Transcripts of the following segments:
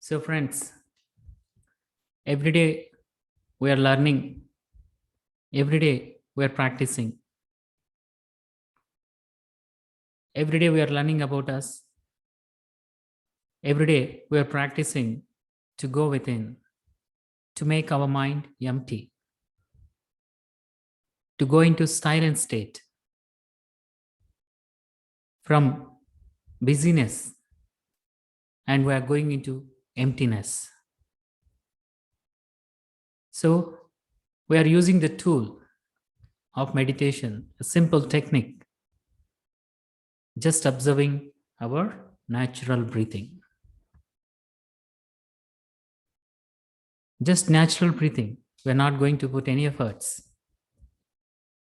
So, friends, every day we are learning, every day we are practicing, every day we are learning about us, every day we are practicing to go within, to make our mind empty, to go into silent state from busyness, and we are going into emptiness. So, we are using the tool of meditation, a simple technique, just observing our natural breathing. Just natural breathing. We're not going to put any efforts.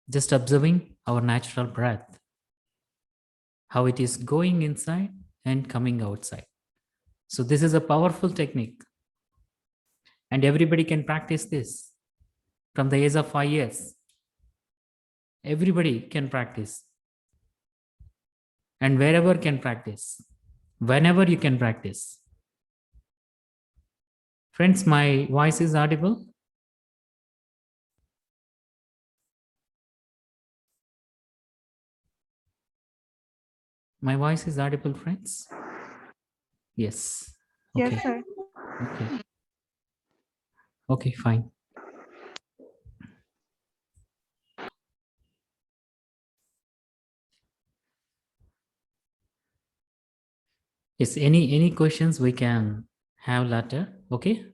Just observing our natural breath, how it is going inside and coming outside. So, this is a powerful technique, and everybody can practice this from the age of 5 years. Everybody can practice, and wherever can practice, whenever you can practice. Friends, my voice is audible. My voice is audible, friends. Yes. Okay. Yes, sir. Okay. Okay, fine. Yes, any questions we can have later. Okay.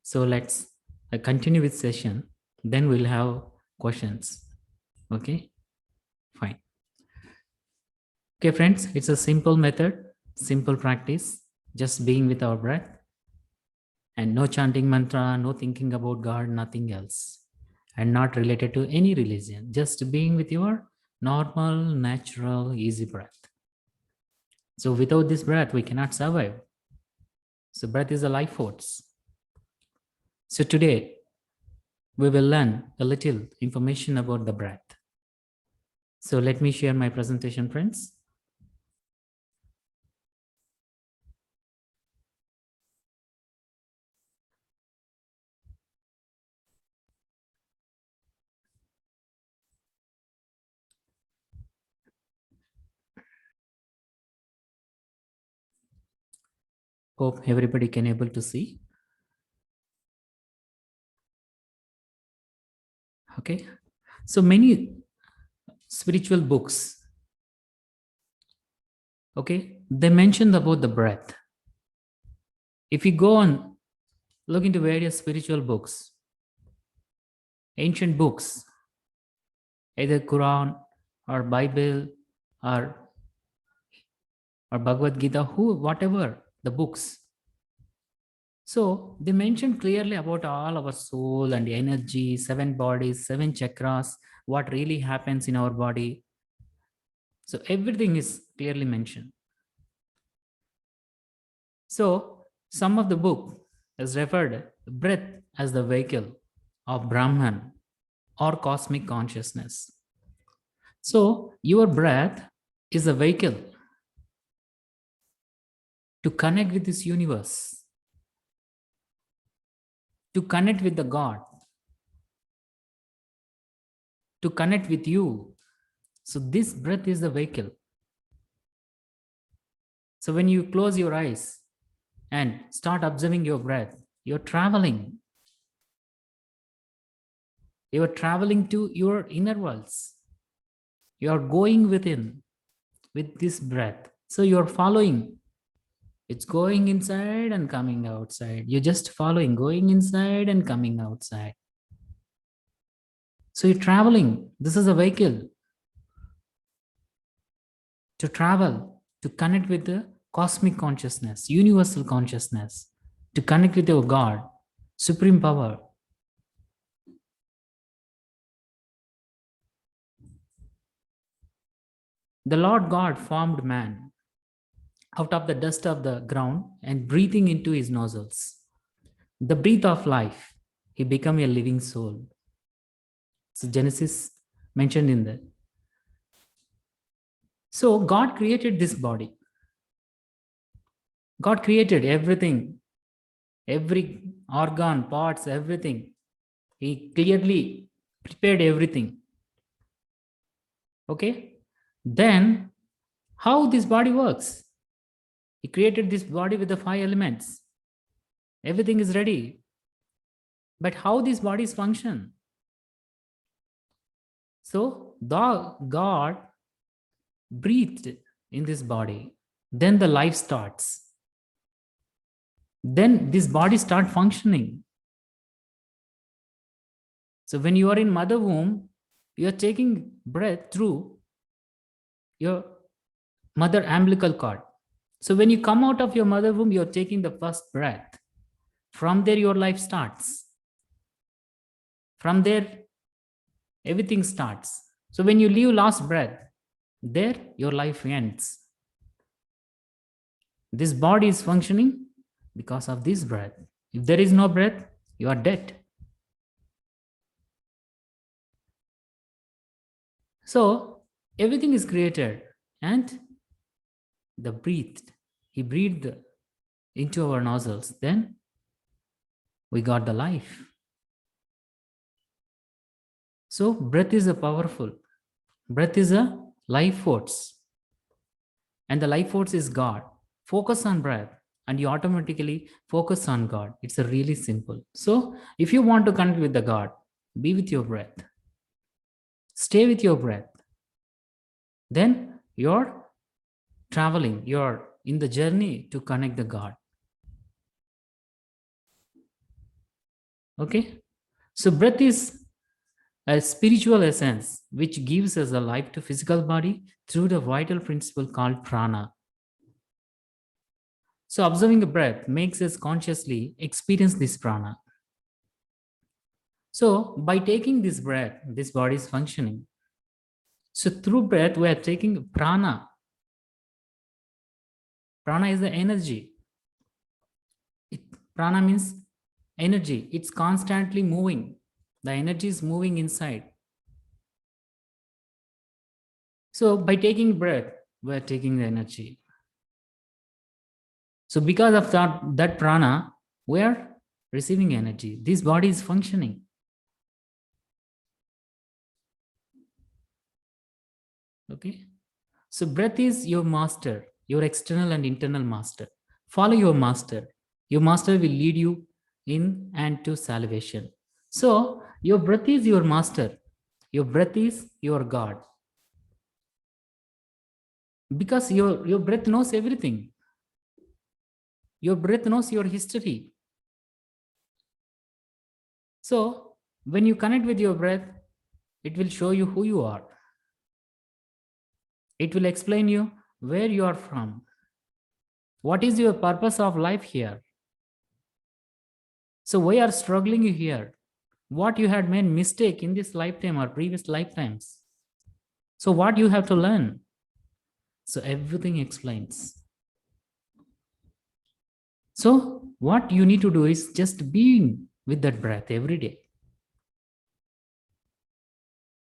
So let's continue with session. Then we'll have questions. Okay, fine. Okay, friends, it's a simple method, simple practice, just being with our breath and no chanting mantra, no thinking about God, nothing else, and not related to any religion, just being with your normal, natural, easy breath. So without this breath, we cannot survive. So breath is a life force. So today, we will learn a little information about the breath. So let me share my presentation, friends. Hope everybody can able to see. Okay. So many spiritual books, okay, they mentioned about the breath. If you go and look into various spiritual books, ancient books, either Quran or Bible or Bhagavad Gita, whatever the books. So they mention clearly about all our soul and energy, 7 bodies, 7 chakras, what really happens in our body. So everything is clearly mentioned. So some of the book is referred breath as the vehicle of Brahman or cosmic consciousness. So your breath is a vehicle to connect with this universe, to connect with the God, to connect with you. So this breath is the vehicle. So when you close your eyes and start observing your breath, you're traveling. You're traveling to your inner worlds. You're going within with this breath. So you're following. It's going inside and coming outside. You're just following, going inside and coming outside. So you're traveling. This is a vehicle to travel, to connect with the cosmic consciousness, universal consciousness, to connect with your God, supreme power. The Lord God formed man out of the dust of the ground and breathing into his nostrils. The breath of life, he became a living soul. So Genesis mentioned in that. So God created this body. God created everything, every organ, parts, everything. He clearly prepared everything. Okay? Then, how this body works? He created this body with the 5 elements. Everything is ready. But how these bodies function? So, the God breathed in this body. Then the life starts. Then this body start functioning. So when you are in mother womb, you are taking breath through your mother umbilical cord. So when you come out of your mother womb, you're taking the first breath. From there, your life starts. From there, everything starts. So when you leave last breath, there your life ends. This body is functioning because of this breath. If there is no breath, you are dead. So everything is created, and the breathed, he breathed into our nostrils. Then we got the life. So breath is a powerful. Breath is a life force. And the life force is God. Focus on breath and you automatically focus on God. It's a really simple. So if you want to connect with the God, be with your breath. Stay with your breath. Then you're traveling, you're in the journey to connect the God. Okay? So breath is a spiritual essence which gives us a life to physical body through the vital principle called prana. So observing a breath makes us consciously experience this prana. So by taking this breath, this body is functioning. So through breath, we are taking prana. Prana is the energy. Prana means energy. It's constantly moving. The energy is moving inside. So by taking breath, we are taking the energy. So because of that prana, we are receiving energy. This body is functioning. Okay. So breath is your master, your external and internal master. Follow your master. Your master will lead you in and to salvation. So your breath is your master. Your breath is your God. Because your breath knows everything. Your breath knows your history. So when you connect with your breath, it will show you who you are. It will explain you where you are from. What is your purpose of life here? So why are struggling you here? What you had made mistake in this lifetime or previous lifetimes? So what you have to learn? So everything explains. So what you need to do is just being with that breath every day.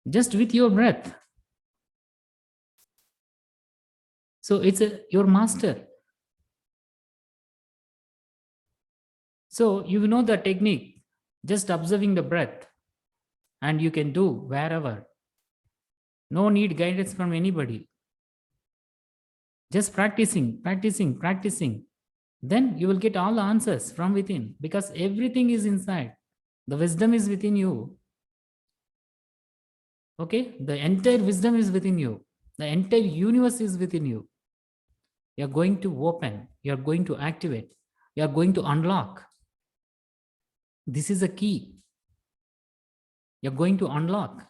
Just with your breath. So it's your master. So you know the technique, just observing the breath, and you can do wherever. No need guidance from anybody. Just practicing, practicing, practicing. Then you will get all the answers from within because everything is inside. The wisdom is within you. Okay? The entire wisdom is within you. The entire universe is within you. You're going to open, you're going to activate, you're going to unlock. This is a key. You're going to unlock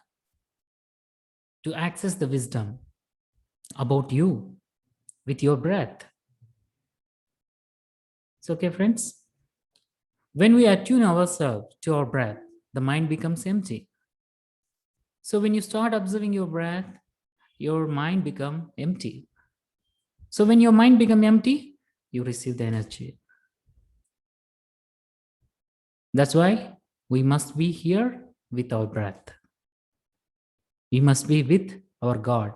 to access the wisdom about you with your breath. It's okay, friends? When we attune ourselves to our breath, the mind becomes empty. So when you start observing your breath, your mind become empty. So when your mind become empty, you receive the energy. That's why we must be here with our breath. We must be with our God.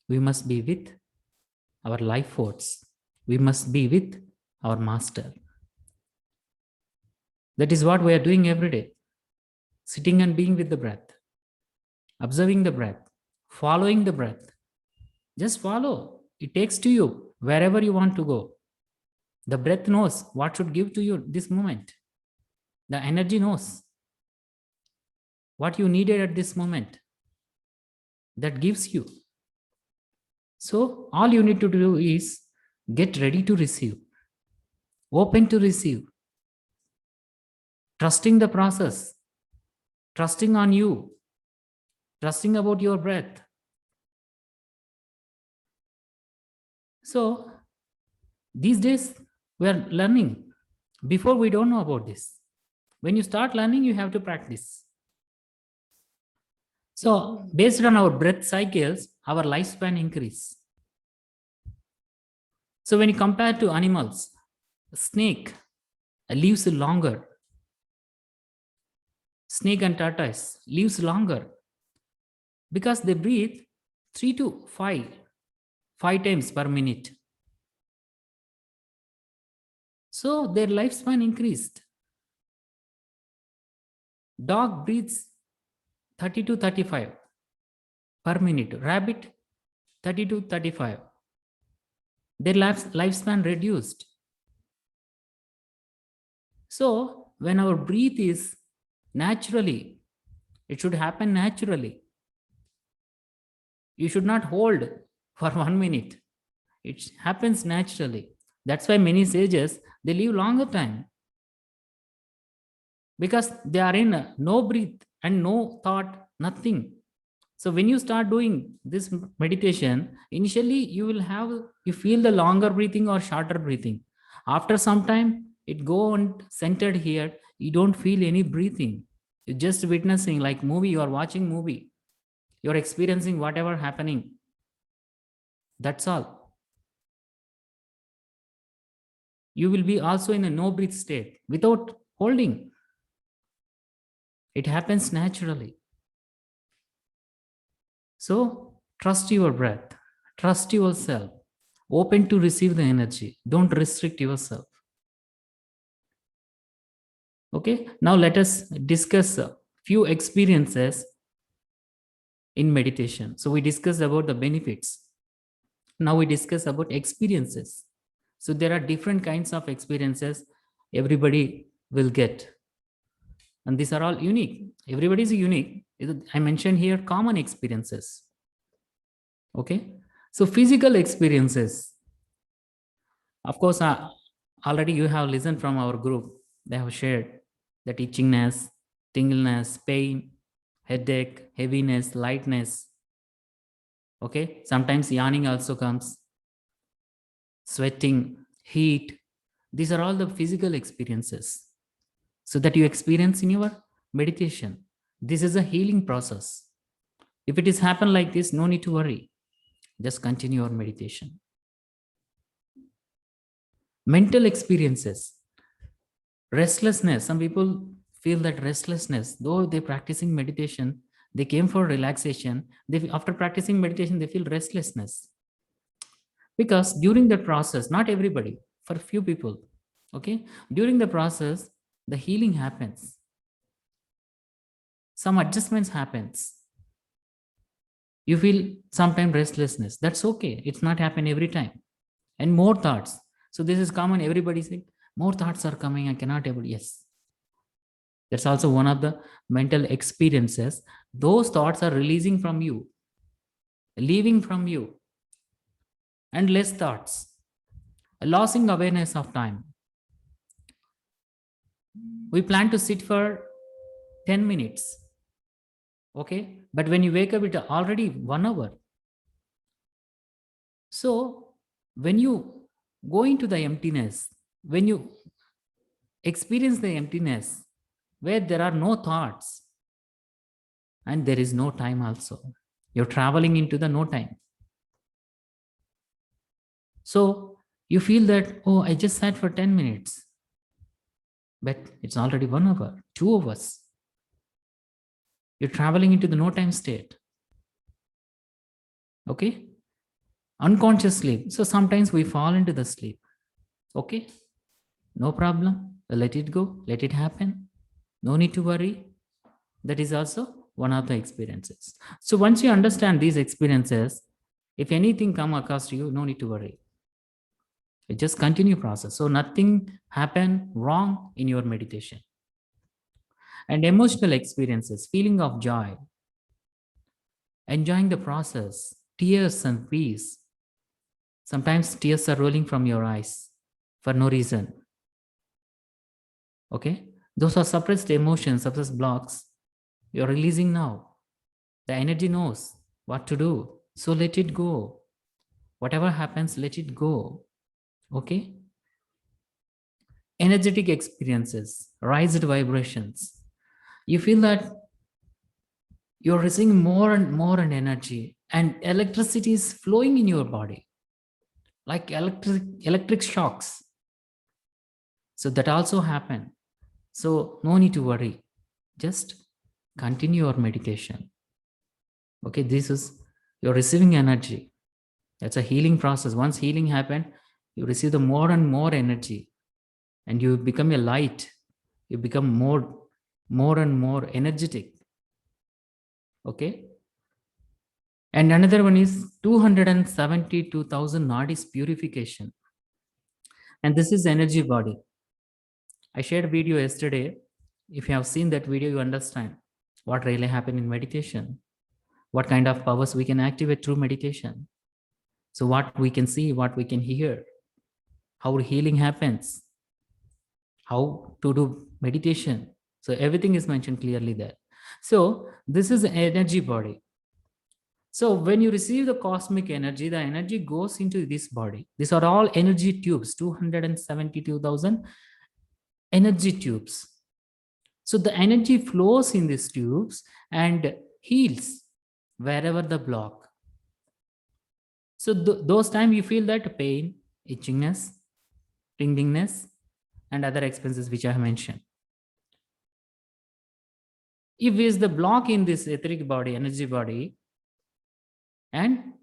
We must be with our life force. We must be with our master. That is what we are doing every day, sitting and being with the breath, observing the breath, following the breath. Just follow. It takes to you wherever you want to go. The breath knows what should give to you this moment. The energy knows what you needed at this moment. That gives you. So all you need to do is get ready to receive, open to receive, trusting the process, trusting on you, trusting about your breath. So these days we are learning. Before we don't know about this. When you start learning, you have to practice. So based on our breath cycles, our lifespan increase. So when you compare to animals, a snake lives longer. Snake and tortoise lives longer because they breathe 3 to 5 times per minute. So their lifespan increased. Dog breathes 30 to 35 per minute. Rabbit 30 to 35. Their lifespan reduced. So when our breath is naturally, it should happen naturally. You should not hold for 1 minute. It happens naturally. That's why many sages, they live longer time. Because they are in no breath and no thought, nothing. So when you start doing this meditation, initially you feel the longer breathing or shorter breathing. After some time, it go and centered here. You don't feel any breathing. You're just witnessing like movie, you are watching movie. You're experiencing whatever happening. That's all. You will be also in a no breath state without holding. It happens naturally. So trust your breath, trust yourself, open to receive the energy. Don't restrict yourself. Okay, now let us discuss a few experiences in meditation. So we discussed about the benefits. Now we discuss about experiences. So there are different kinds of experiences everybody will get. And these are all unique. Everybody is unique. I mentioned here common experiences. Okay, so physical experiences. Of course, already you have listened from our group. They have shared that itchingness, tingleness, pain, headache, heaviness, lightness. Okay, sometimes yawning also comes, sweating, heat. These are all the physical experiences. So that you experience in your meditation. This is a healing process. If it is happen like this, no need to worry. Just continue your meditation. Mental experiences. Restlessness. Some people feel that restlessness, though they're practicing meditation, they came for relaxation. After practicing meditation, they feel restlessness. Because during the process, not everybody, for few people, okay, during the process, the healing happens. Some adjustments happens. You feel sometimes restlessness. That's okay. It's not happen every time. And more thoughts. So this is common. Everybody saying, more thoughts are coming. I cannot able. Yes. That's also one of the mental experiences. Those thoughts are releasing from you, leaving from you, and less thoughts, losing awareness of time. We plan to sit for 10 minutes. Okay. But when you wake up, it's already 1 hour. So when you go into the emptiness, when you experience the emptiness, where there are no thoughts and there is no time also, you're traveling into the no time. So you feel that, oh, I just sat for 10 minutes, but it's already 1 hour, 2 hours. You're traveling into the no time state. Okay. Unconscious sleep. So sometimes we fall into the sleep. Okay. No problem. Let it go. Let it happen. No need to worry. That is also one of the experiences. So once you understand these experiences, if anything come across you, no need to worry. You just continue process. So nothing happen wrong in your meditation. And emotional experiences, feeling of joy, enjoying the process, tears and peace. Sometimes tears are rolling from your eyes for no reason. Okay? Those are suppressed emotions, suppressed blocks. You're releasing now. The energy knows what to do. So let it go. Whatever happens, let it go. Okay? Energetic experiences, raised vibrations. You feel that you're receiving more and more and energy, and electricity is flowing in your body like electric shocks. So that also happen. So no need to worry. Just continue your meditation. Okay, this is you're receiving energy. That's a healing process. Once healing happened, you receive the more and more energy, and you become a light. You become more and more energetic. Okay. And another one is 272,000 nadis purification. And this is energy body. I shared a video yesterday. If you have seen that video, you understand what really happened in meditation, what kind of powers we can activate through meditation. So what we can see, what we can hear, how healing happens, how to do meditation. So everything is mentioned clearly there. So this is energy body. So when you receive the cosmic energy, the energy goes into this body. These are all energy tubes, 272,000 energy tubes. So the energy flows in these tubes and heals wherever the block. So those times you feel that pain, itchingness, tinglingness, and other expenses which I have mentioned. If is the block in this etheric body, energy body, and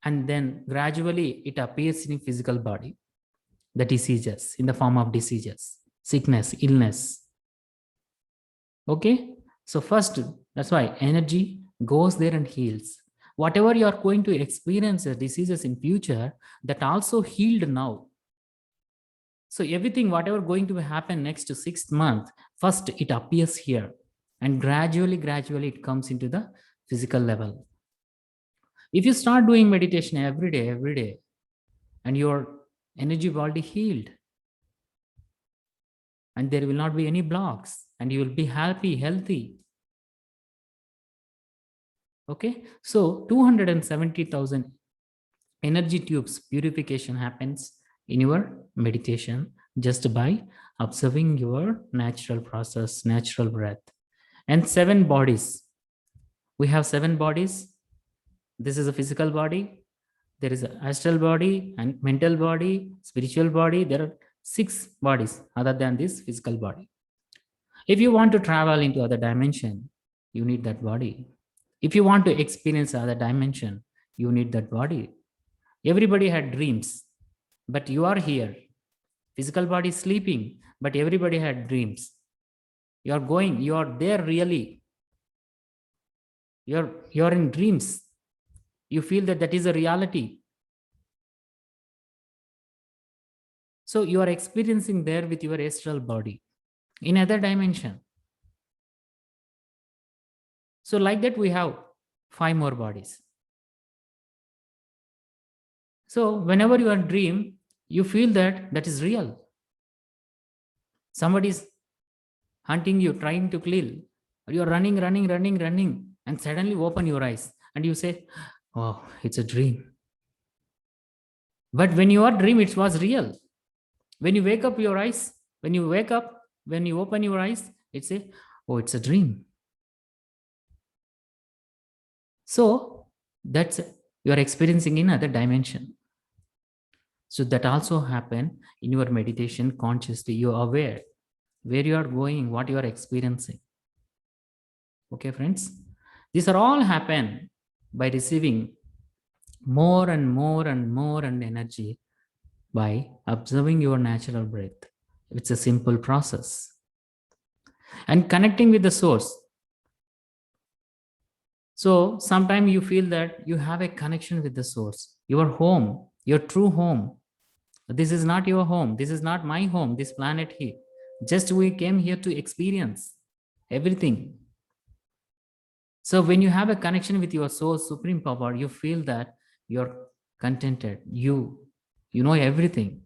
then gradually it appears in physical body, the diseases in the form of diseases, sickness, illness. Okay, so first, that's why energy goes there and heals. Whatever you are going to experience as diseases in future, that also healed now. So everything, whatever going to happen next to 6th month, first it appears here, and gradually it comes into the physical level. If you start doing meditation every day, and your energy body healed, and there will not be any blocks, and you will be happy, healthy. Okay, so 270,000 energy tubes purification happens in your meditation just by observing your natural process, natural breath. And 7 bodies. We have 7 bodies. This is a physical body. There is an astral body and mental body, spiritual body. There are 6 bodies other than this physical body. If you want to travel into other dimension, you need that body. If you want to experience other dimension, you need that body. Everybody had dreams, but you are here. Physical body is sleeping, but everybody had dreams. You are going, you are there really. You're in dreams. You feel that that is a reality. So you are experiencing there with your astral body in other dimension. So like that, we have 5 more bodies. So whenever you are dream, you feel that that is real. Somebody is hunting you, trying to kill. You're running, and suddenly open your eyes and you say, oh, it's a dream. But when you are dream, it was real. When you wake up your eyes, when you open your eyes, it say, oh, it's a dream. So that's you are experiencing in other dimension. So that also happen in your meditation consciously. You are aware where you are going, what you are experiencing. Okay, friends, these are all happen by receiving more and more energy by observing your natural breath. It's a simple process. And connecting with the source. So sometimes you feel that you have a connection with the source, your home, your true home. This is not your home. This is not my home, this planet here. Just we came here to experience everything. So when you have a connection with your soul, supreme power, you feel that you're contented. You know everything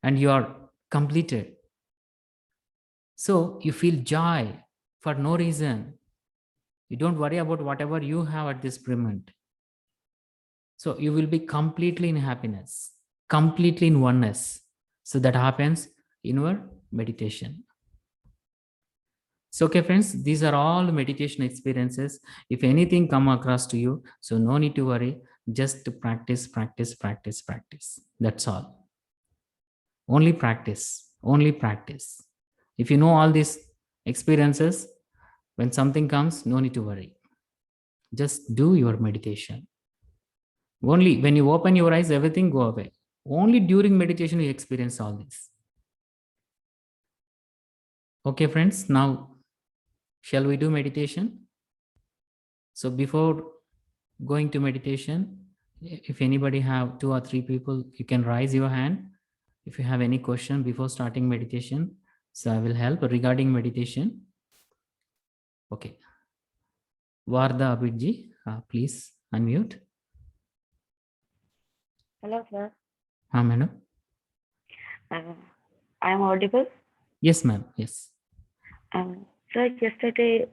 and you are completed. So you feel joy for no reason. You don't worry about whatever you have at this moment. So you will be completely in happiness, completely in oneness. So that happens in your meditation. So, okay, friends, these are all meditation experiences. If anything come across to you, so no need to worry. Just to practice, practice, practice, practice. That's all. Only practice, only practice. If you know all these experiences, when something comes, no need to worry. Just do your meditation. Only when you open your eyes, everything go away. Only during meditation, you experience all this. Okay, friends, now shall we do meditation? So before going to meditation, if anybody have 2 or 3 people, you can raise your hand. If you have any question before starting meditation, so I will help regarding meditation. Okay. Varda Abidji, please unmute. Hello, sir. Madam. I am audible. Yes, ma'am. Yes. Sir, yesterday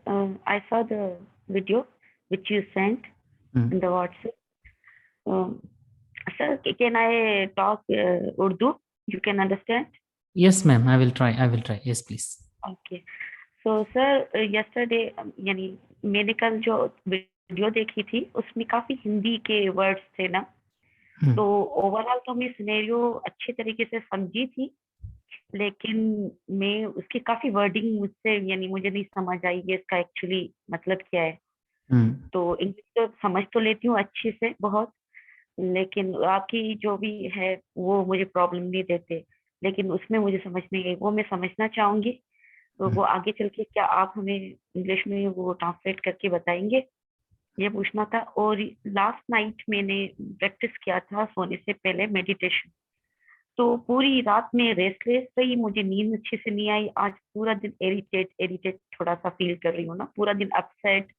I saw the video which you sent in the WhatsApp. Sir, can I talk Urdu? You can understand? Yes, ma'am. I will try. I will try. Yes, please. Okay. So, sir, yesterday यानी मैंने कल जो video देखी थी उसमें काफी हिंदी के words थे ना, तो ओवरऑल तो मैं सिनेरियो अच्छे तरीके से समझी थी, लेकिन मैं उसकी काफी वर्डिंग मुझसे यानी मुझे नहीं समझ आई कि इसका एक्चुअली मतलब क्या है। तो इंग्लिश तो समझ तो लेती हूँ अच्छे से बहुत, लेकिन आपकी जो भी है वो मुझे प्रॉब्लम नहीं देते, लेकिन उसमें मुझे समझ नहीं आई, वो मैं समझना चाहूंगी। तो वो आगे चल के क्या आप हमें इंग्लिश में वो ट्रांसलेट करके बताएंगे, ये पूछना था। और लास्ट नाइट मैंने प्रैक्टिस किया था सोने से पहले मेडिटेशन, तो पूरी रात में रेस्टलेस रही, मुझे नींद अच्छे से नहीं आई। आज पूरा दिन इरिटेट थोड़ा सा फील कर रही हूँ ना, पूरा दिन अपसेट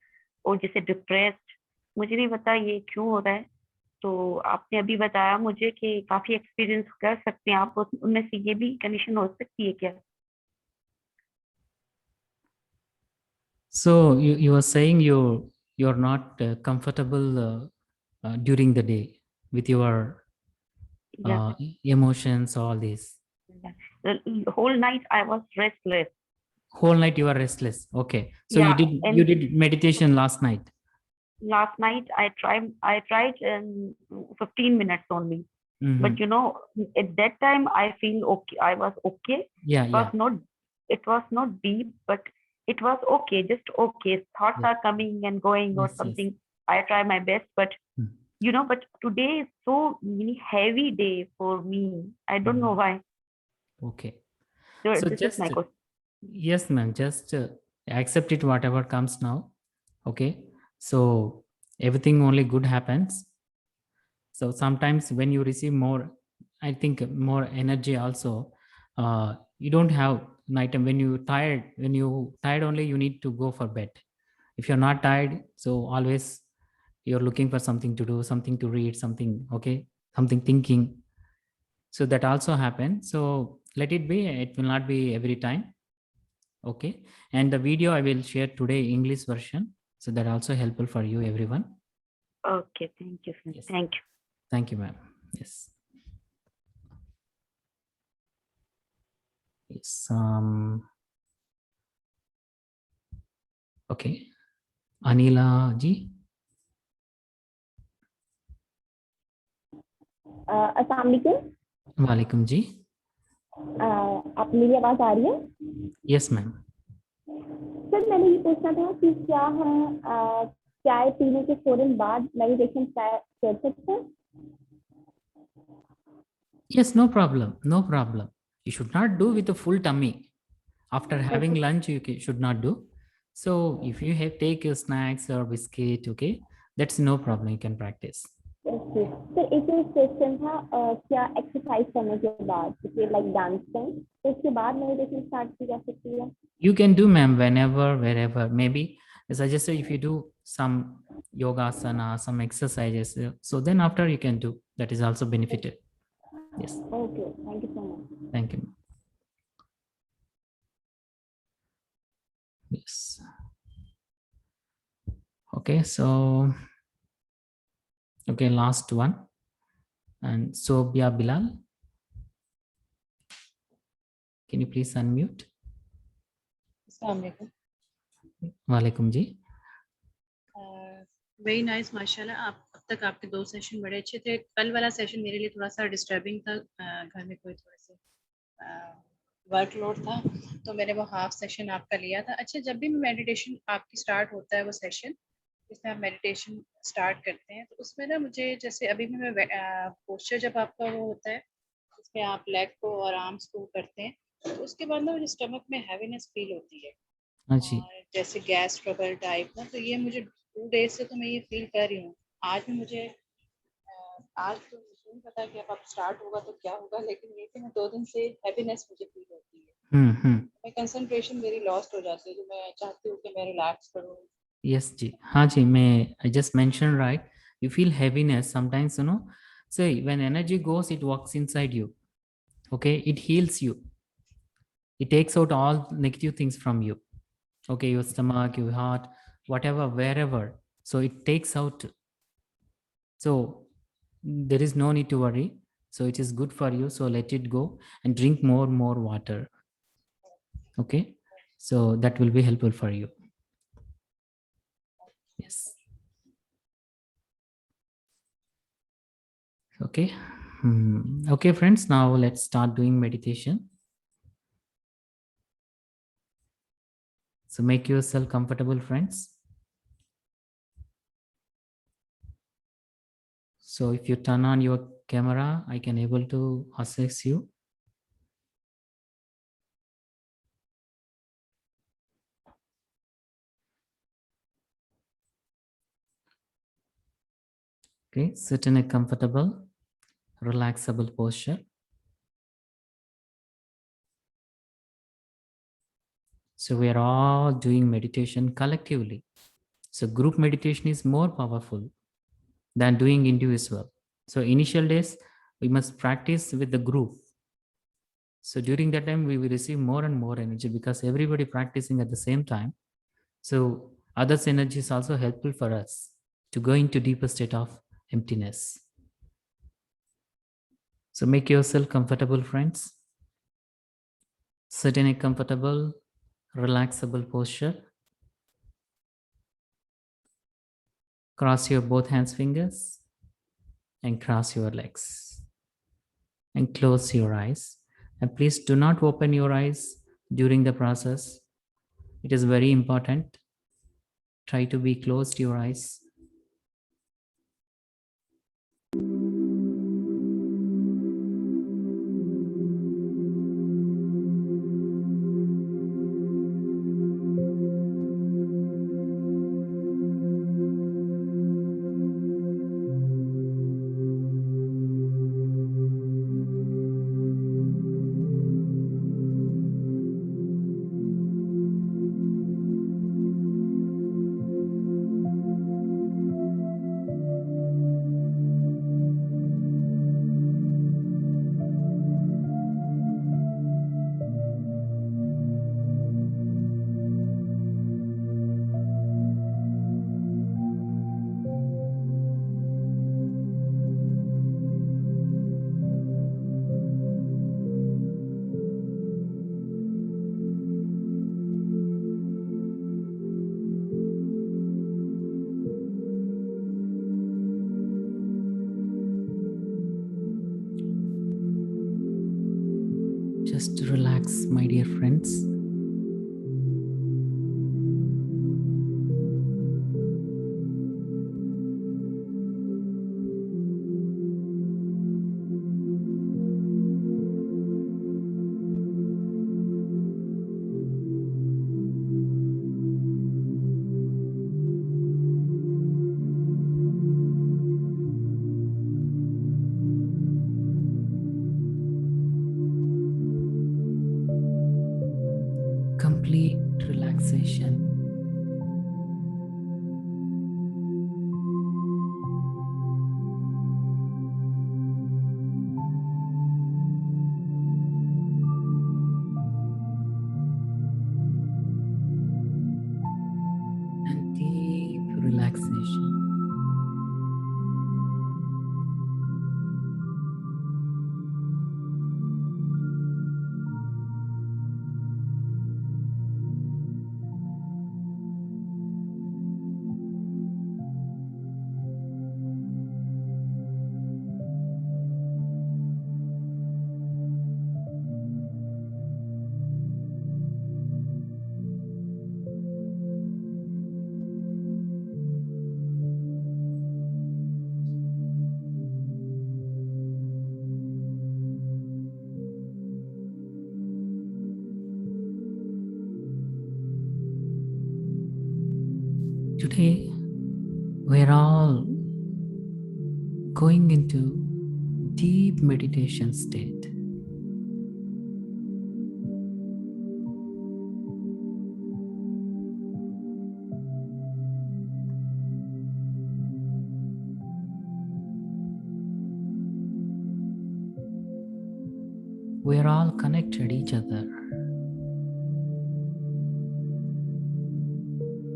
और जैसे डिप्रेस्ड, मुझे नहीं पता ये क्यों हो रहा है। तो आपने अभी बताया मुझे कि काफी एक्सपीरियंस कर सकते हैं आप, उनमें से ये भी कंडीशन हो सकती है क्या? So you are saying you're not comfortable during the day with your emotions, all this. The whole night I was restless. Whole night you are restless. Okay. So Yeah, you did meditation last night. Last night I tried in 15 minutes only. But you know, at that time I feel okay. I was okay. Yeah, it was not deep, but it was okay, just okay. Thoughts are coming and going or something. I try my best, but you know, but today is so heavy day for me. I don't know why. Okay. So this is my question. Yes, ma'am. Just accept it, whatever comes now. Okay. So everything only good happens. So sometimes when you receive more, I think more energy also, you don't have night time. When you tired only, you need to go for bed. If you're not tired, so always you're looking for something to do, something to read, something, okay, something thinking. So that also happens. So let it be. It will not be every time. Okay. And the video I will share today, English version. So that also helpful for you, everyone. Okay. Thank you. Yes. Thank you. Thank you, ma'am. Yes. Yes. Okay. Anila ji. अस्सलाम वालेकुम। वालेकुम जी। आप मेरी आवाज आ रही है? Yes ma'am. Sir मैंने ये पूछना था कि क्या हम चाय पीने के फौरन बाद मेडिटेशन कर सकते हैं? Yes, no problem. No problem. You should not do with a full tummy. After having Okay. lunch, you should not do. So if you have take your snacks or biscuit, okay, that's no problem. You can practice. Okay sir एक और question था क्या exercise करने के बाद जैसे like dancing तो उसके बाद मेडिटेशन स्टार्ट की जा सकती है You can do, ma'am, whenever, wherever. Maybe as I just said, if you do some yoga asana, some exercises, so then after you can do. That is also benefited. Yes. Okay thank you so much Thank you. Yes. Okay. So, okay, last one. And Sobia Bilal. Can you please unmute? अस्सलाम वालेकुम। Walaikum ji. Very nice माशाल्लाह। आप अब तक आपके 2 session बड़े अच्छे थे। कल वाला सेशन मेरे लिए थोड़ा सा डिस्टर्बिंग था। घर में कोई थोड़े से वर्कलोड था तो मैंने वो हाफ सेशन आपका लिया था। अच्छा, जब भी मेडिटेशन आपकी स्टार्ट होता है वो सेशन जिसमें आप मेडिटेशन स्टार्ट करते हैं तो उसमें ना मुझे जैसे अभी भी मैं पोस्चर जब आपका वो होता है जिसमें आप लेग को और आर्म्स को करते हैं तो उसके बाद ना मुझे स्टमक में हैवीनेस फील होती है हाँ जी. और जैसे गैस ट्रबल टाइप ना, तो ये मुझे 2 डेज से तो मैं ये फील कर रही हूँ। आज भी मुझे आज तो मुझे नहीं पता कि अब स्टार्ट होगा तो क्या होगा, लेकिन ये कि मैं 2 दिन से हैप्पीनेस मुझे फील होती है। मैं कंसंट्रेशन मेरी लॉस्ट हो जाती है, तो मैं चाहती हूँ कि मैं रिलैक्स करूँ। Yes ji. हाँ जी. I just mentioned, right? You feel heaviness sometimes, say when energy goes, it walks inside you. Okay. It heals you. It takes out all negative things from you. Okay. Your stomach, your heart, whatever, wherever. So it takes out. So there is no need to worry. So it is good for you. So let it go and drink more water. Okay. So that will be helpful for you. Yes. Okay. Okay, friends, now let's start doing meditation. So make yourself comfortable, friends. So if you turn on your camera, I can able to assess you. Okay, sit in a comfortable, relaxable posture. So we are all doing meditation collectively. So group meditation is more powerful than doing individual. So initial days, we must practice with the group. So during that time, we will receive more and more energy because everybody practicing at the same time. So others' energy is also helpful for us to go into deeper state of emptiness. So make yourself comfortable, friends. Sit in a comfortable, relaxable posture. Cross your both hands fingers and cross your legs and close your eyes. And please do not open your eyes during the process. It is very important. Try to be closed your eyes. Just relax, my dear friends. complete relaxation. And deep relaxation. Today, we're all going into deep meditation state. We're all connected each other.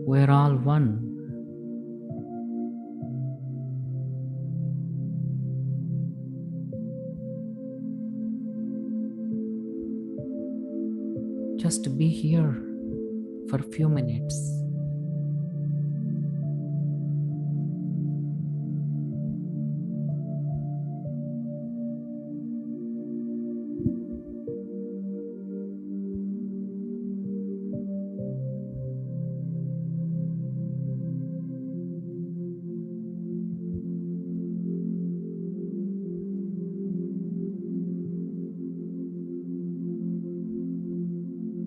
We're all one. Just be here for a few minutes.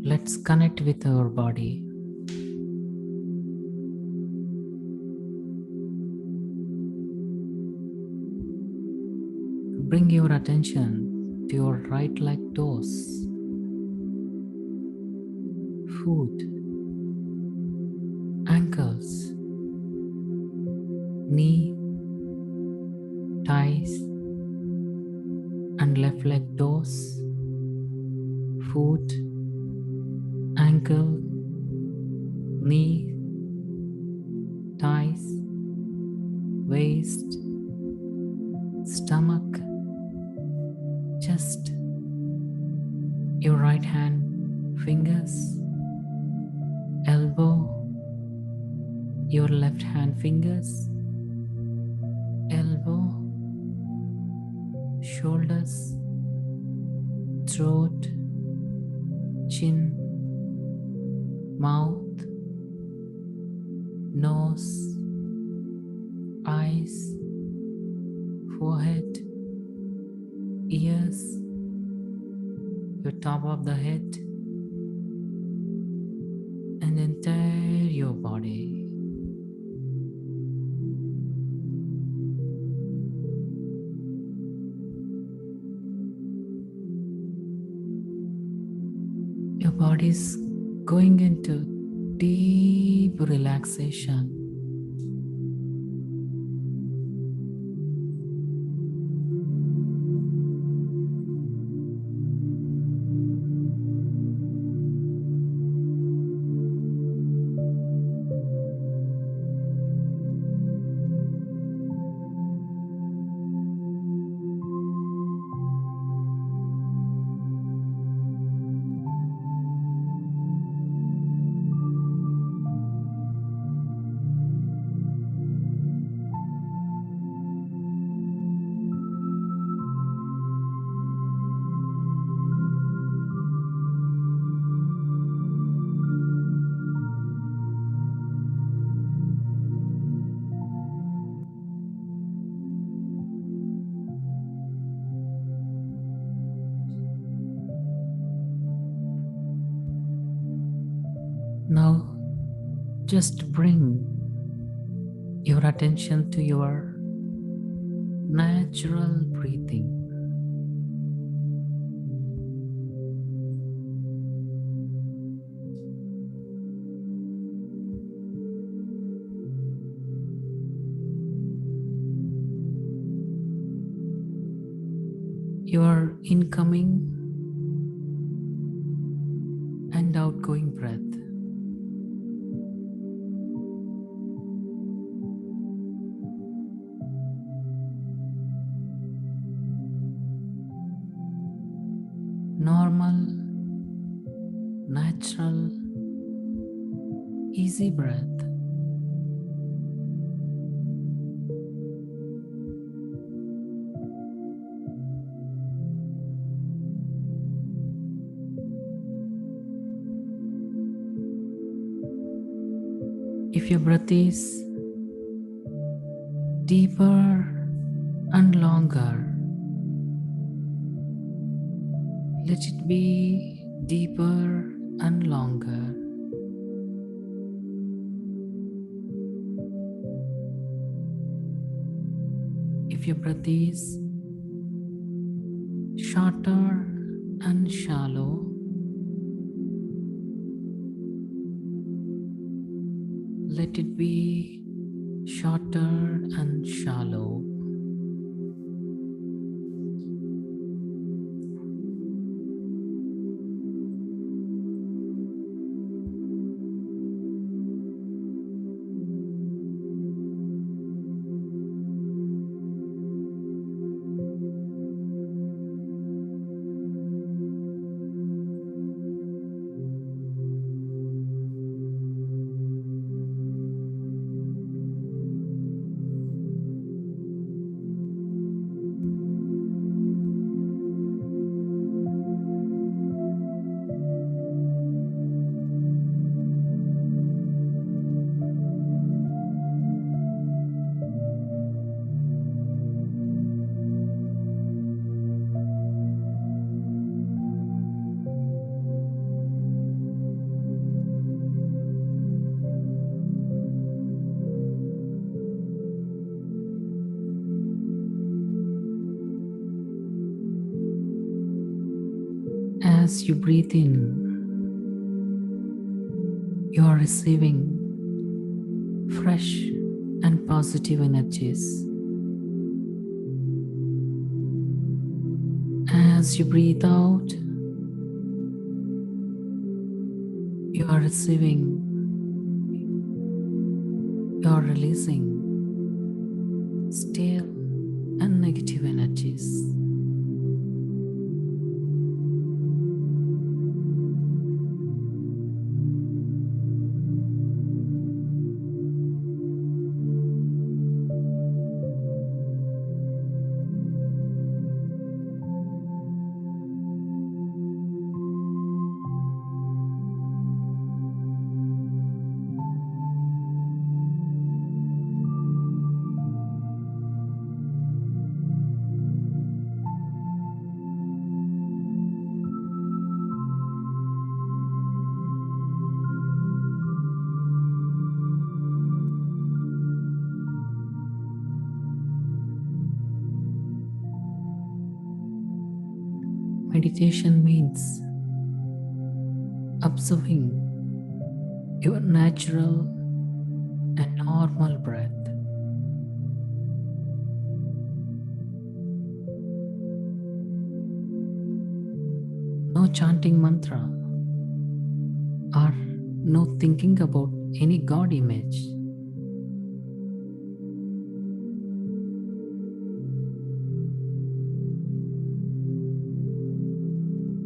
Let's connect with our body. Bring your attention to your right leg toes, foot, ankles, knee, thighs, and left leg toes, foot, ankle, knee, thighs, waist, stomach, chest, your right hand fingers, elbow, your left hand fingers, elbow, shoulders, throat, chin, mouth, nose, eyes, forehead, ears, your top of the head, and entire your body. Your body is going into deep relaxation. Now, just bring your attention to your natural breathing. your incoming and outgoing breath. Normal, natural, easy breath. If your breath is deeper and longer, let it be deeper and longer. If your breath is shorter and shallow, let it be shorter and shallow. As you breathe in, you are receiving fresh and positive energies. As you breathe out, you are receiving, you are releasing stale and negative energies. Meditation means observing your natural and normal breath. No chanting mantra or no thinking about any God image.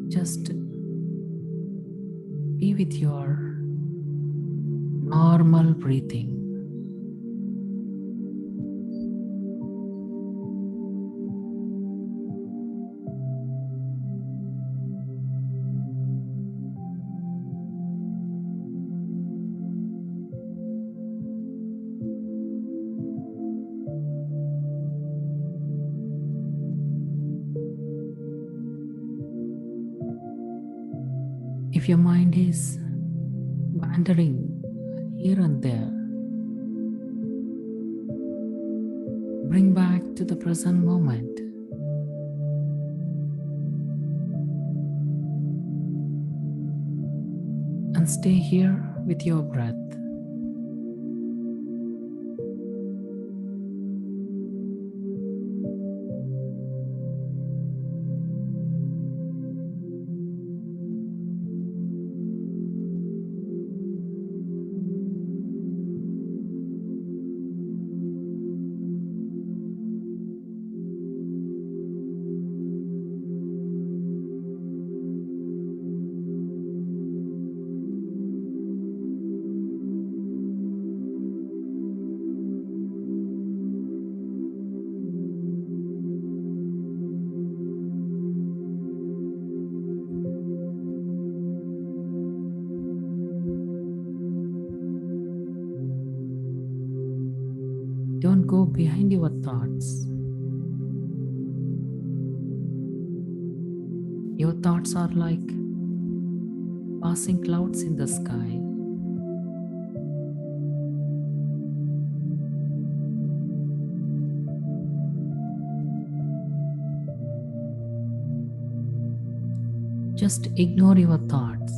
Just be with your normal breathing. If your mind is wandering here and there, bring back to the present moment. And stay here with your breath. go behind your thoughts. Your thoughts are like passing clouds in the sky. Just ignore your thoughts.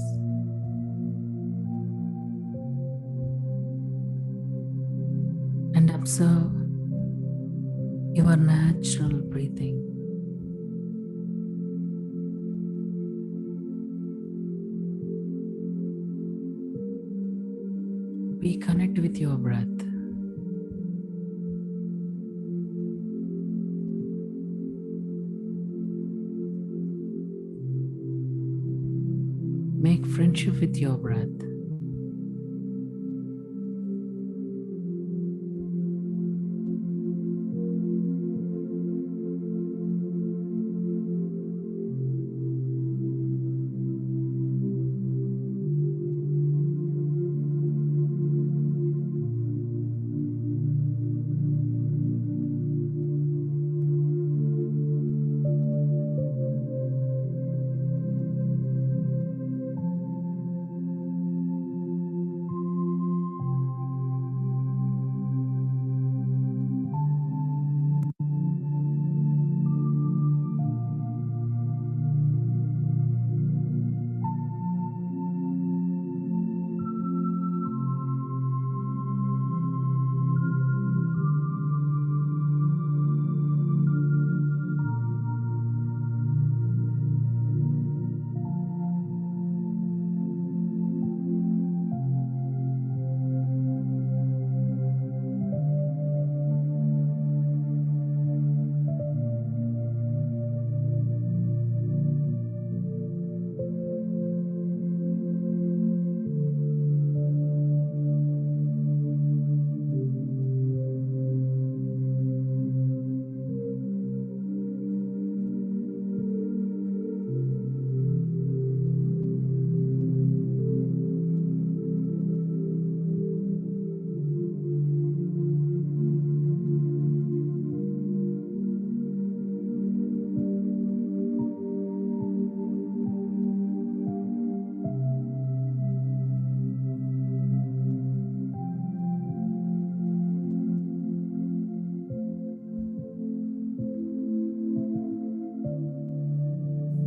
And observe your natural breathing. Be connect with your breath. Make friendship with your breath.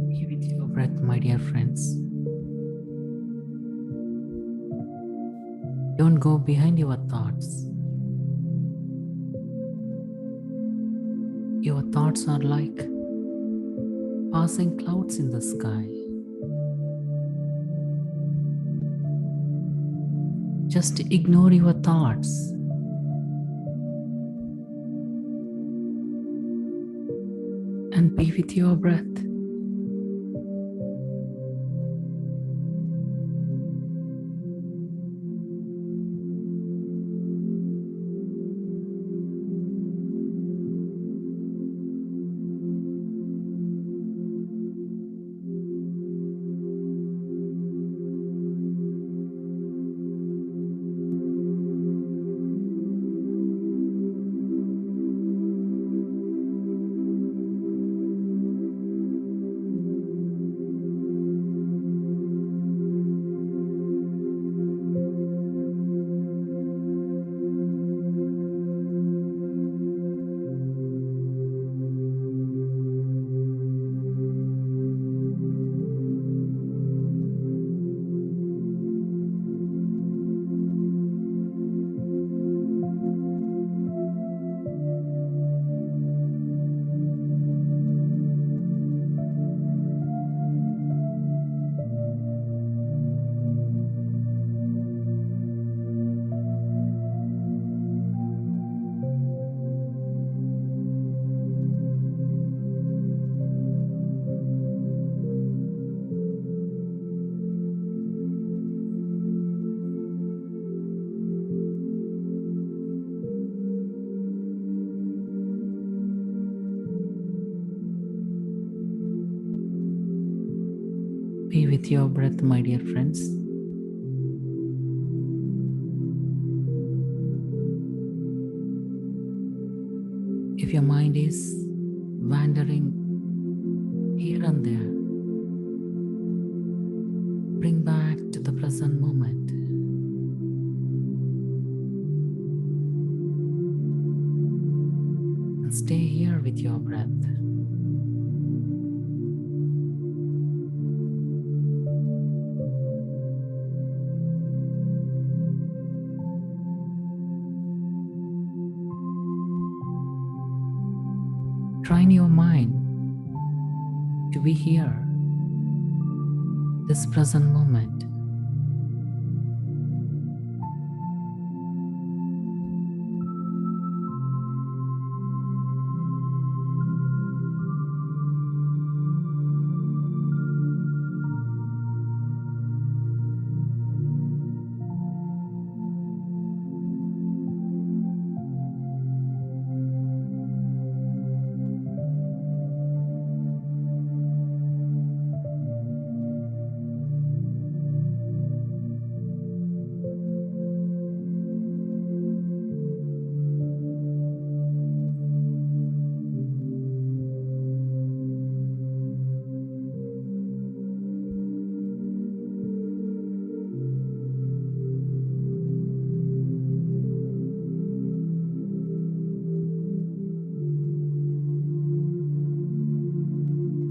Be with your breath, my dear friends. Don't go behind your thoughts. Your thoughts are like passing clouds in the sky. Just ignore your thoughts. And be with your breath. Be with your breath, my dear friends. mind is wandering here and there, bring back to the present moment. And stay here with your breath. Train your mind to be here, this present moment.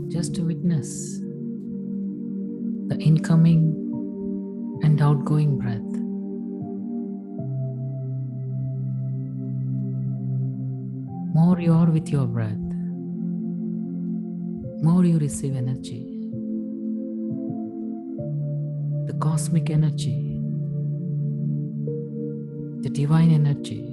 Just to witness the incoming and outgoing breath. More you are with your breath, more you receive energy. The cosmic energy, the divine energy.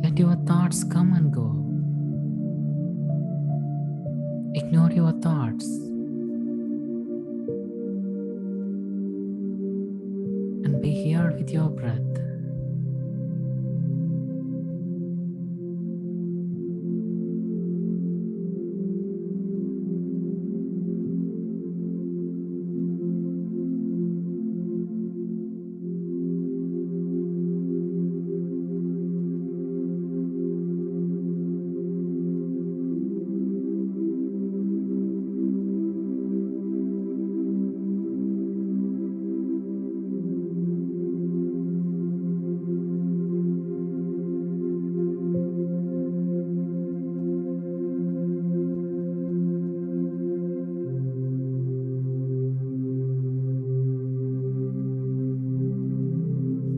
Let your thoughts come and go. Ignore your thoughts and be here with your breath.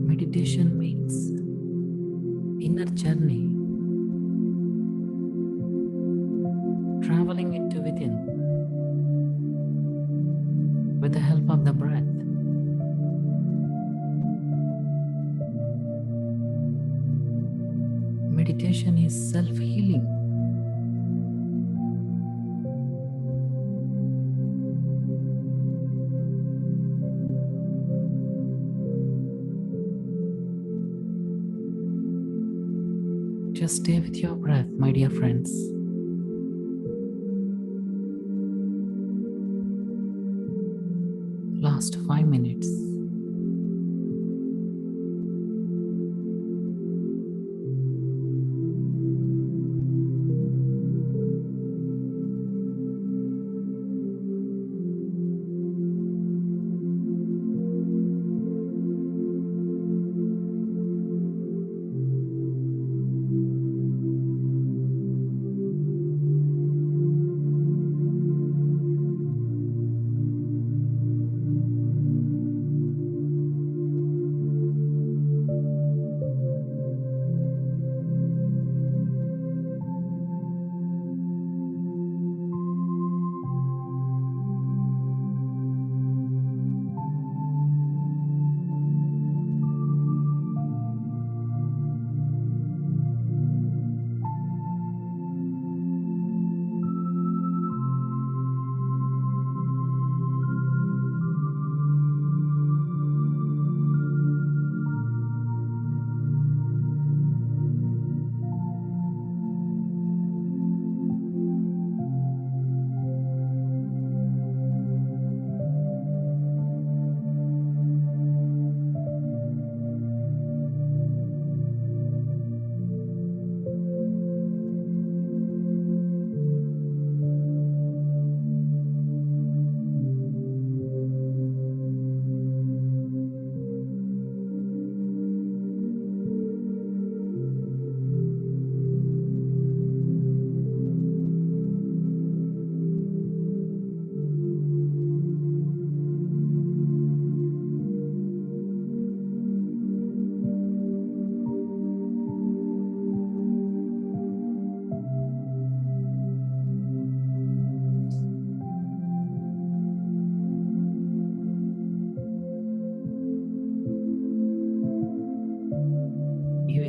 Meditation means inner journey, traveling into within with the help of the breath. Meditation is self-healing. Just stay with your breath, my dear friends. Last 5 minutes.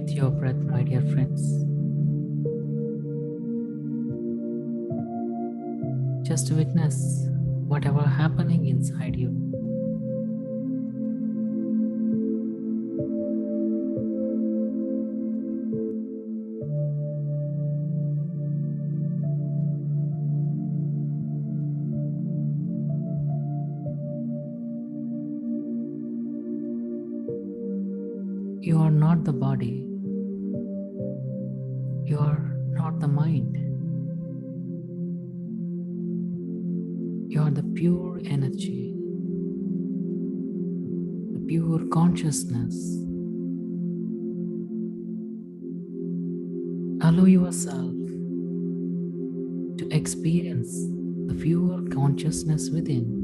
with your breath, my dear friends. Just witness whatever happening inside you. You are not the body. You are not the mind. You are the pure energy, the pure consciousness. Allow yourself to experience the pure consciousness within.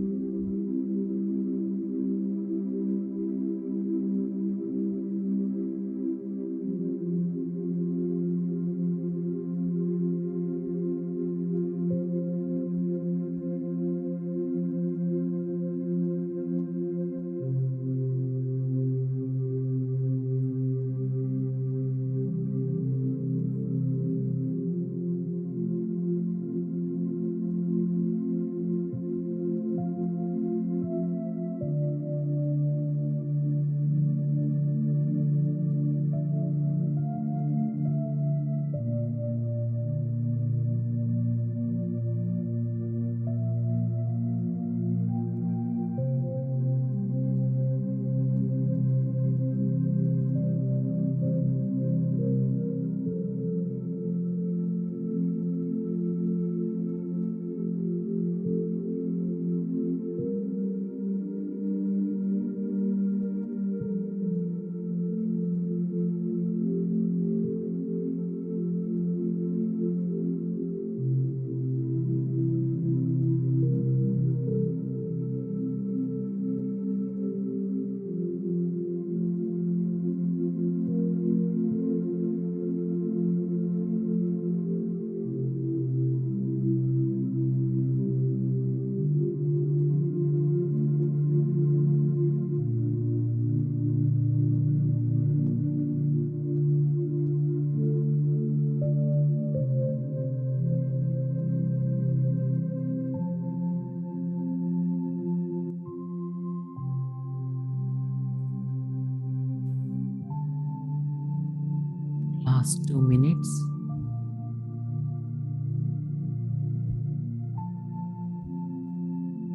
Last 2 minutes.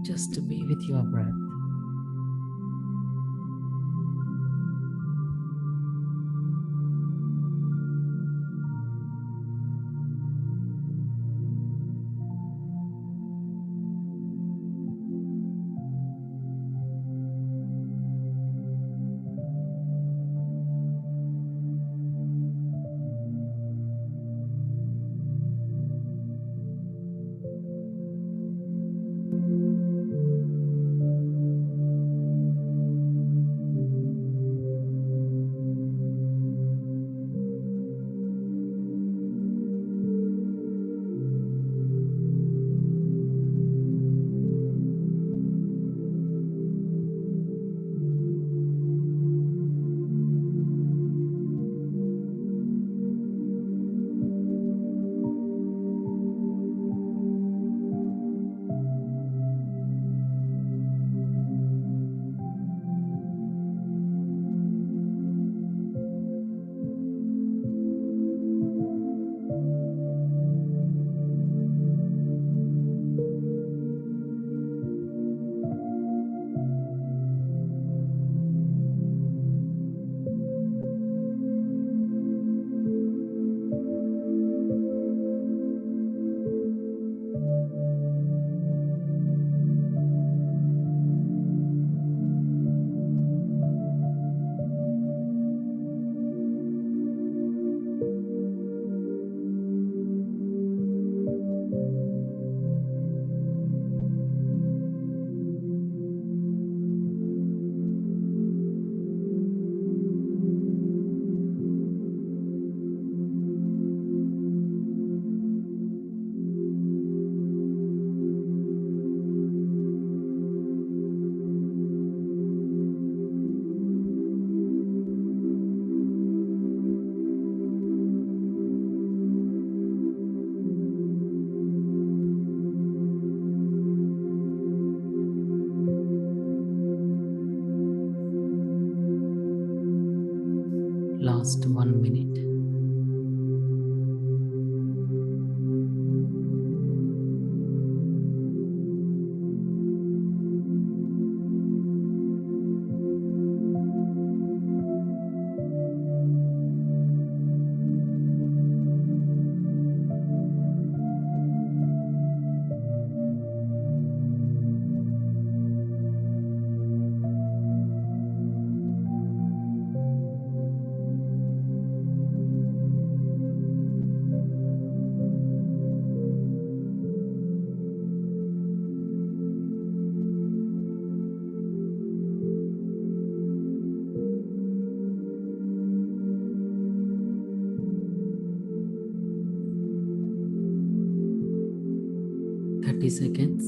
Just to be with your breath. last 1 minute. Seconds.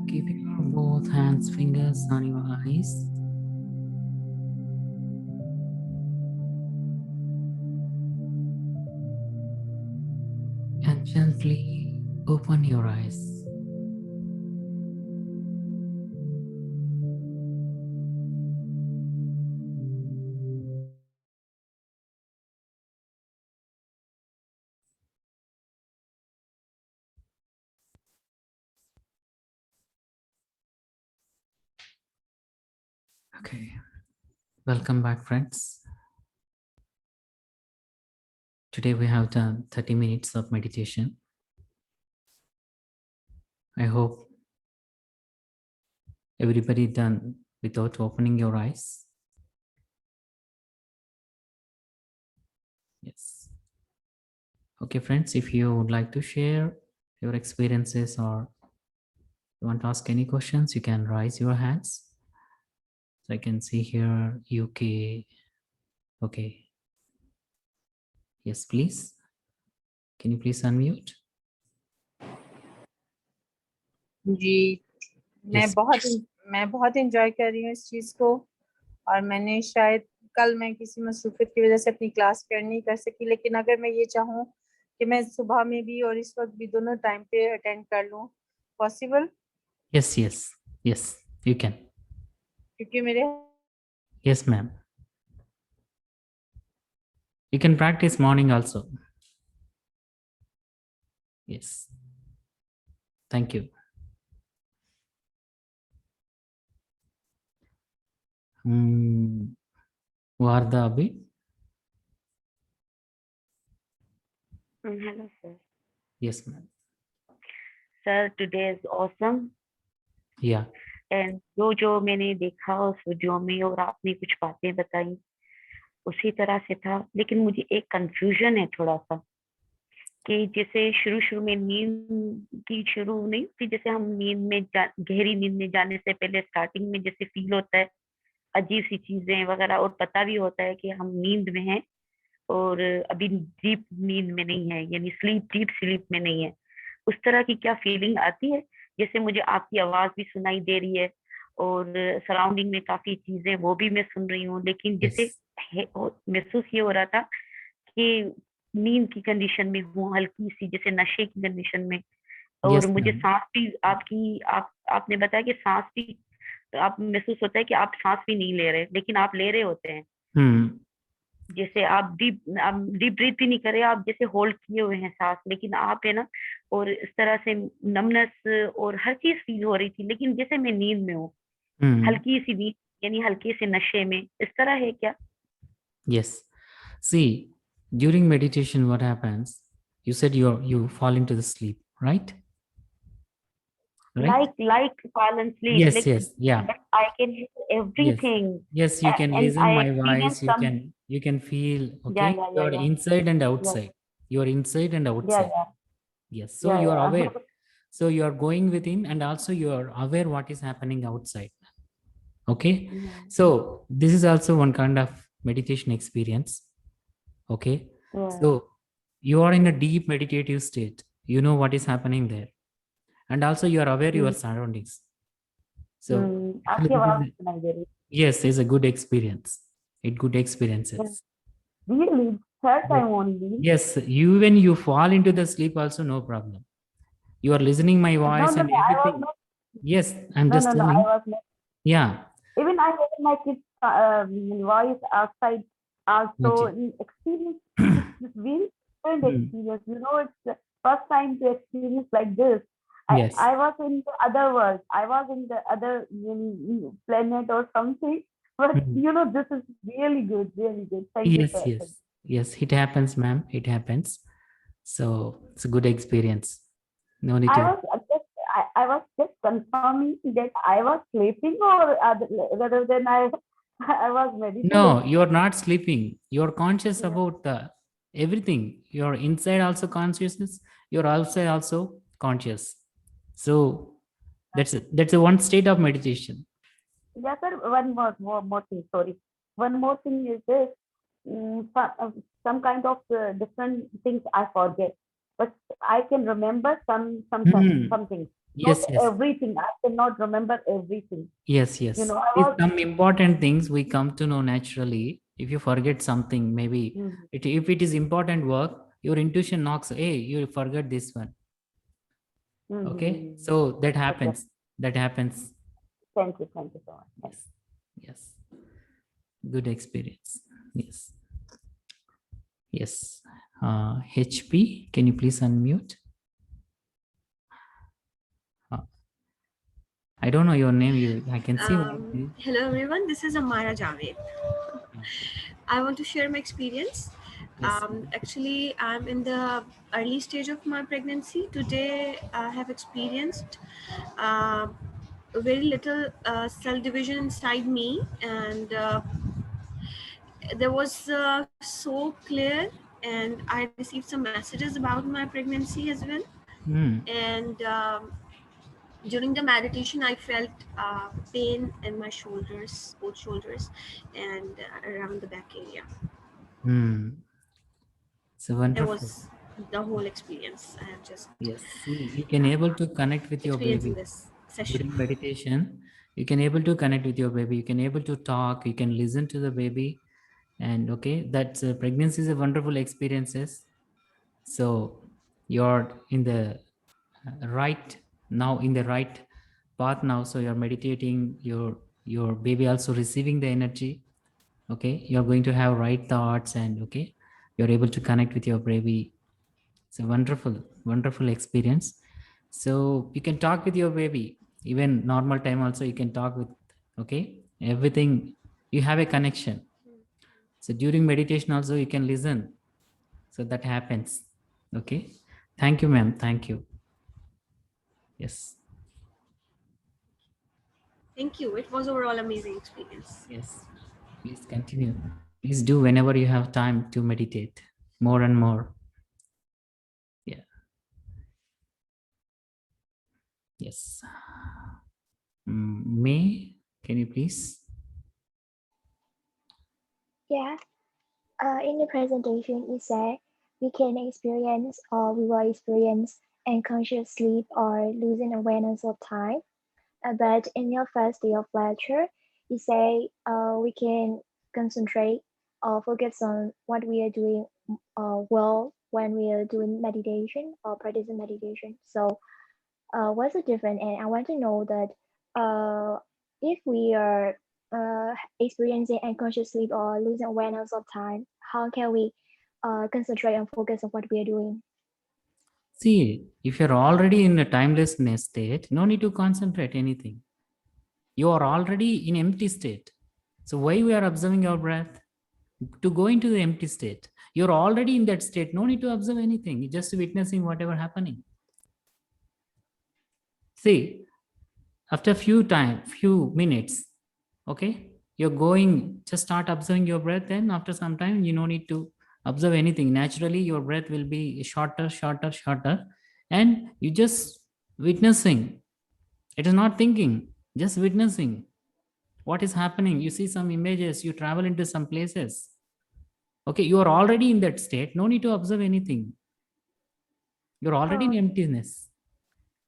Keep your both hands, fingers on your eyes. And gently open your eyes. Okay, welcome back, friends. Today we have done 30 minutes of meditation. I hope everybody done without opening your eyes. Yes. Okay, friends, if you would like to share your experiences or you want to ask any questions, you can raise your hands. So I can see here UK. Okay. Yes, please. Can you please unmute? Ji Yes. मैं बहुत enjoy कर रही हूँ इस चीज को और मैंने शायद कल मैं किसी मसरूफियत की वजह से अपनी क्लास अटेंड नहीं कर सकी, लेकिन अगर मैं ये चाहूँ कि मैं सुबह में भी और इस वक्त भी दोनों टाइम पे अटेंड कर लूँ, possible? Yes, yes, yes, you can. क्योंकि मेरे Yes, ma'am. You can practice morning also. Yes. Thank you. Varda Abhi. Hello, sir. Yes, ma'am. Sir, today is awesome. Yeah. And जो मैंने देखा उस वीडियो में और आपने कुछ बातें बताई उसी तरह से था, लेकिन मुझे एक कंफ्यूजन है थोड़ा सा कि जैसे शुरू में नींद की शुरू नहीं होती, जैसे हम नींद में गहरी नींद में जाने से पहले स्टार्टिंग में जैसे फील होता है अजीब सी चीजें वगैरह, और पता भी होता है कि हम नींद में हैं और अभी डीप नींद में नहीं है, यानी डीप स्लीप में नहीं है। उस तरह की क्या फीलिंग आती है? जैसे मुझे आपकी आवाज भी सुनाई दे रही है और सराउंडिंग में काफी चीजें वो भी मैं सुन रही हूँ, लेकिन जैसे महसूस ये हो रहा था कि नींद की कंडीशन में हूँ, हल्की सी जैसे नशे की कंडीशन में। और Yes, मुझे ma'am. सांस भी आपने बताया कि सांस भी आप महसूस होता है कि आप सांस भी नहीं ले रहे, लेकिन आप ले रहे होते हैं। जैसे आप डीप ब्रीथ भी नहीं कर रहे, आप जैसे होल्ड किए हुए हैं सांस, लेकिन आप है ना, और इस तरह से नमनेस और हर चीज फील हो रही थी, लेकिन जैसे मैं नींद में हूँ, हल्की सी नींद, यानी हल्के से नशे में, इस तरह है क्या? Yes. See, during meditation, what happens? You said you fall into the sleep, right? Right? Like fall and sleep, Yes, like yes, yeah. that I can hear Yes. everything. Yes, you can And listen I my experience voice. some, You can feel, yeah, okay? yeah, You yeah, are yeah, inside and yeah, outside. You are inside and yeah, outside. yeah, Yes. So yeah, you are yeah. aware. So you are going within and also you are aware what is happening outside. Okay. Mhm. So this is also one kind of meditation experience. Okay. Yeah. So you are in a deep meditative state. You know what is happening there. And also you are aware your surroundings. So actually आपकी this आवाज is, सुनाई दे रही yes, it's a good experience. Good है। experiences. Really? Third Yes. time only? Yes, you when you fall into the sleep also no problem. You are listening my No, voice no, and no, I was everything. not. Yes, I'm No, just no, no, I telling. was not. Yeah. Even I heard my kids' voice outside also Okay. experience. It's very different experience. You know, it's the first time to experience like this. Yes. I was in the other world. I was in the other planet or something. But you know, this is really good, really good. Thank you, Yes, sir. yes, yes. It happens, ma'am. It happens. So it's a good experience. No need I to. was just I was just confirming that I was sleeping or rather than I was meditating. No, you're not sleeping. You're conscious about the everything. You're inside also consciousness. You're outside also conscious. So that's a one state of meditation. Yeah, sir. One more thing. Sorry. One more thing is this. Some kind of different things I forget, but I can remember some things. Not Yes, yes. everything. I cannot remember everything. Yes, yes. You know, I If was. some important things we come to know naturally. If you forget something, maybe if it is important work, your intuition knocks, hey, you forget this one. Okay. So that happens. Okay. That happens. Thank you so much. Yes. Yes. Good experience. Yes. Yes. HP, can you please unmute? I don't know your name. I can see. Hello everyone, this is Amara Javed. I want to share my experience. Yes. Actually, I'm in the early stage of my pregnancy. Today, I have experienced very little cell division inside me, and there was so clear, and I received some messages about my pregnancy as well. And during the meditation, I felt pain in my shoulders, both shoulders, and around the back area. So wonderful. It was the whole experience. I have just you can able to connect with your baby this session. during meditation. You can able to connect with your baby. You can able to talk. You can listen to the baby, and okay, that's pregnancy is a wonderful experiences. So you're in the right now, in the right path now. So you're meditating. Your baby also receiving the energy. Okay, you're going to have right thoughts, and okay, you're able to connect with your baby. It's a wonderful experience. So you can talk with your baby even normal time also. You can talk with, okay, everything. You have a connection. So during meditation also you can listen. So that happens. Okay, thank you, ma'am. Thank you. Yes. Thank you. It was overall amazing experience. Yes. Please continue. Please do whenever you have time to meditate more and more. Yeah. Yes. May, can you please? Yeah. In the presentation, it said we can experience or we will experience unconscious sleep or losing awareness of time. But in your first day of lecture, you say we can concentrate or focus on what we are doing well when we are doing meditation or practicing meditation. So what's the difference? And I want to know that if we are experiencing unconscious sleep or losing awareness of time, how can we concentrate and focus on what we are doing? See, if you're already in a timelessness state, no need to concentrate anything. You are already in empty state. So why we are observing our breath? To go into the empty state. You're already in that state. No need to observe anything. You're just witnessing whatever happening. See, after few minutes, okay, you're going, just start observing your breath. Then after some time, you no need to observe anything. Naturally, your breath will be shorter, shorter, shorter. And you just witnessing. It is not thinking, just witnessing what is happening. You see some images, you travel into some places. Okay, you are already in that state. No need to observe anything. You're already in emptiness.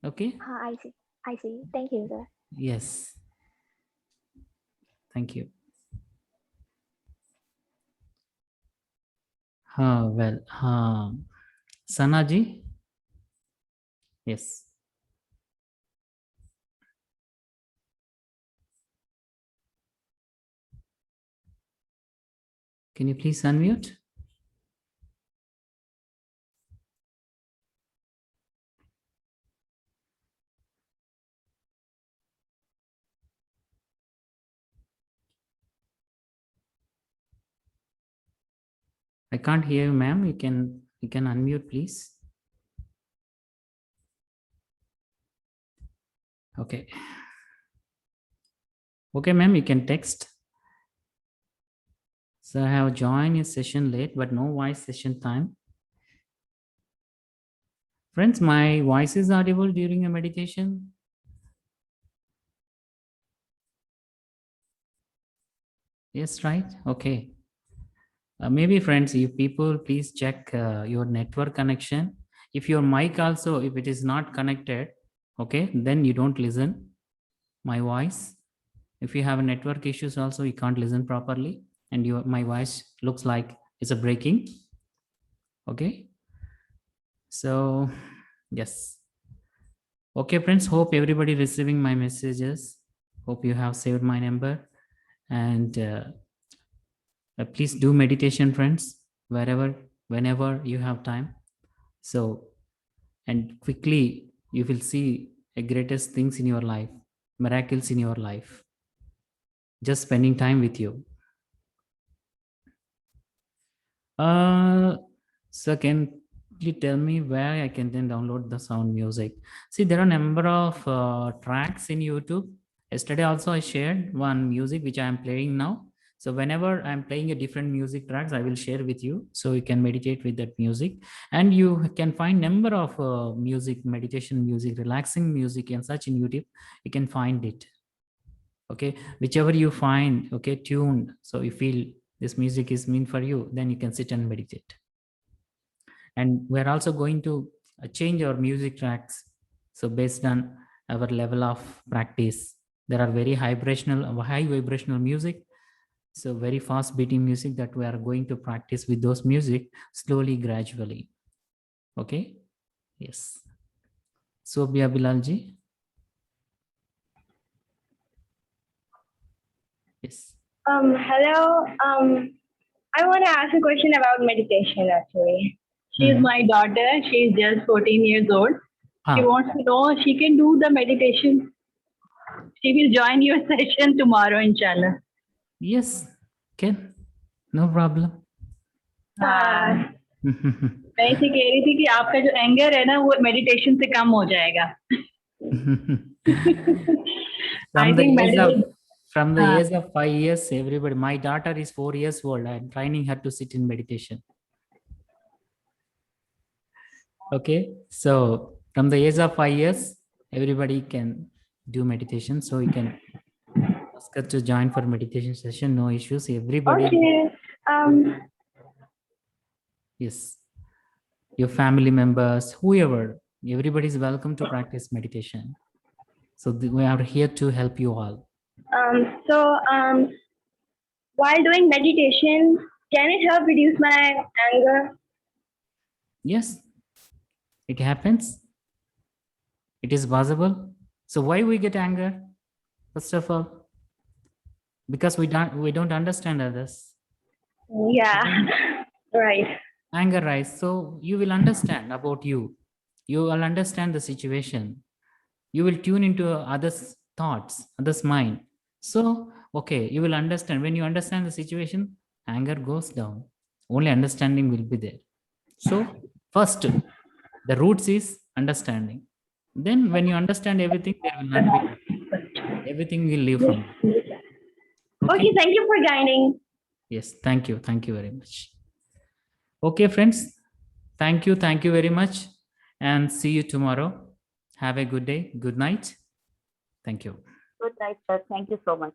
Okay? I see. I see. Thank you, sir. Yes. Thank you. Well, Sanaji? Yes. Can you please unmute? I can't hear you, ma'am. You can unmute, please. Okay. Okay, ma'am, you can text. So I have joined your session late, but no voice session time. Friends, my voice is audible during a meditation. Yes, right? Okay. Maybe friends, you people, please check your network connection. If your mic also, if it is not connected, okay, then you don't listen my voice. If you have a network issues also, you can't listen properly and my voice looks like it's a breaking. Okay. So yes. Okay, friends, hope everybody receiving my messages. Hope you have saved my number and please do meditation, friends, whenever you have time. So, and quickly you will see the greatest things in your life, miracles in your life, just spending time with you. So can you tell me where I can then download the sound music? See, there are a number of tracks in YouTube. Yesterday also I shared one music which I am playing now. So whenever I'm playing a different music tracks, I will share with you. So you can meditate with that music, and you can find number of music, meditation music, relaxing music and such in YouTube. You can find it. Okay, whichever you find, okay, tuned. So you feel this music is meant for you, then you can sit and meditate. And we're also going to change our music tracks. So based on our level of practice, there are very high vibrational music. So very fast beating music that we are going to practice with those music slowly, gradually. Okay. Yes. Sobia Bilalji. Yes. Hello. I want to ask a question about meditation actually. She's my daughter. She's just 14 years old. She wants to know she can do the meditation. She will join your session tomorrow, inshallah. Yes, can. No problem. हाँ, मैं इसे कह रही थी कि आपका जो anger है ना वो मेडिटेशन से कम हो जाएगा. From the age of 5 years, everybody, my daughter is 4 years old. I'm training her to sit in meditation. Okay, so from the age of 5 years, everybody can do meditation. So you can ask her to join for meditation session. No issues. Everybody. Okay. Yes. Your family members, whoever, everybody is welcome to practice meditation. So we are here to help you all. While doing meditation, can it help reduce my anger? Yes, it happens. It is possible. So why we get anger? First of all, because we don't understand others. Yeah, right. Anger rise. So you will understand about you. You will understand the situation. You will tune into others' thoughts, others' mind. So okay, you will understand. When you understand the situation, anger goes down. Only understanding will be there. So first, the roots is understanding. Then when you understand everything, there will not be, everything will leave from you. Okay, thank you for joining. Yes, thank you. Thank you very much. Okay, friends. Thank you very much. And see you tomorrow. Have a good day. Good night. Thank you. Good night, sir. Thank you so much.